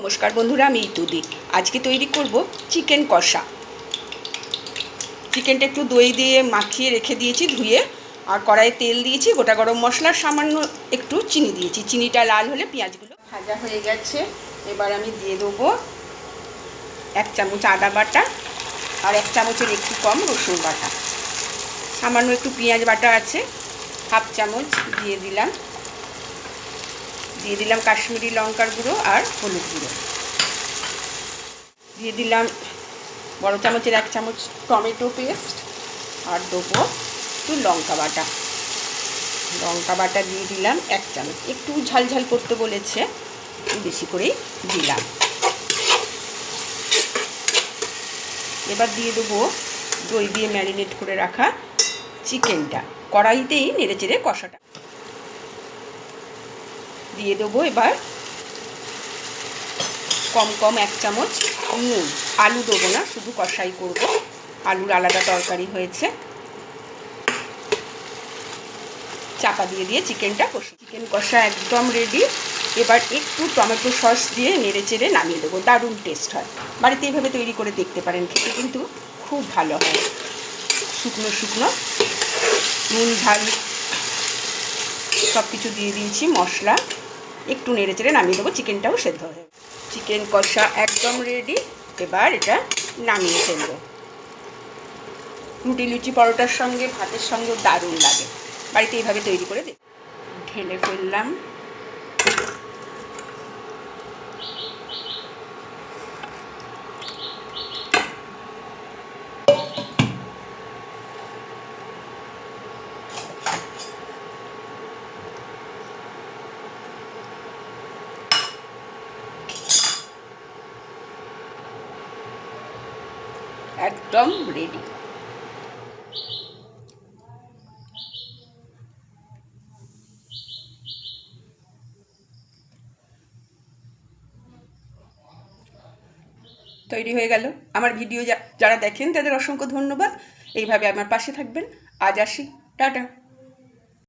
নমস্কার বন্ধুরা, আমি ইতুদি। আজকে তৈরি করব চিকেন কষা। চিকেনটা একটু দই দিয়ে মাখিয়ে রেখে দিয়েছি ধুয়ে, আর কড়াইয়ে তেল দিয়েছি, গোটা গরম মশলা, সামান্য একটু চিনি দিয়েছি। চিনিটা লাল হলে পেঁয়াজগুলো ভাজা হয়ে গেছে। এবার আমি দিয়ে দেবো 1 চামচ আদা বাটা আর 1 চামচের একটু কম রসুন বাটা। সামান্য একটু পেঁয়াজ বাটা আছে, 1/2 চামচ দিয়ে দিলাম। দিয়ে দিলাম কাশ্মীরি লঙ্কার গুঁড়ো আর হলুদ গুঁড়ো। দিয়ে দিলাম বড় চামচের 1 চামচ টমেটো পেস্ট, আর দেবো একটু লঙ্কা বাটা দিয়ে দিলাম 1 চামচ। একটু ঝালঝাল করতে বলেছে, বেশি করেই দিলাম। এবার দিয়ে দেবো দই দিয়ে ম্যারিনেট করে রাখা চিকেনটা। কড়াইতেই নেড়েচেড়ে কষাটা দিয়ে দেবো। এবার কম 1 চামচ নুন। আলু দেবো না, শুধু কষাই করব। আলুর আলাদা তরকারি হয়েছে। চাপা দিয়ে চিকেনটা কষি। চিকেন কষা একদম রেডি। এবার একটু টমেটো সস দিয়ে নেড়েচেড়ে নামিয়ে দেবো। দারুণ টেস্ট হয়। বাড়িতে এইভাবে তৈরি করে দেখতে পারেন, খেতে কিন্তু খুব ভালো হয়। শুকনো নুন ঝাল সব কিছু দিয়ে দিয়েছি, মশলা। একটু নেড়েচেড়ে নামিয়ে দেবো, চিকেনটাও সেদ্ধ হয়ে। চিকেন কষা একদম রেডি। এবার এটা নামিয়ে ফেলব। রুটি, লুচি, পরোটার সঙ্গে, ভাতের সঙ্গেও দারুণ লাগে। বাড়িতে এইভাবে তৈরি করে ঢেলে ফেললাম। একদম রেডি। তৈরি হয়ে গেল। আমার ভিডিও যারা দেখেন তাদের অসংখ্য ধন্যবাদ। এইভাবে আমার পাশে থাকবেন। আজ আসি, টাটা।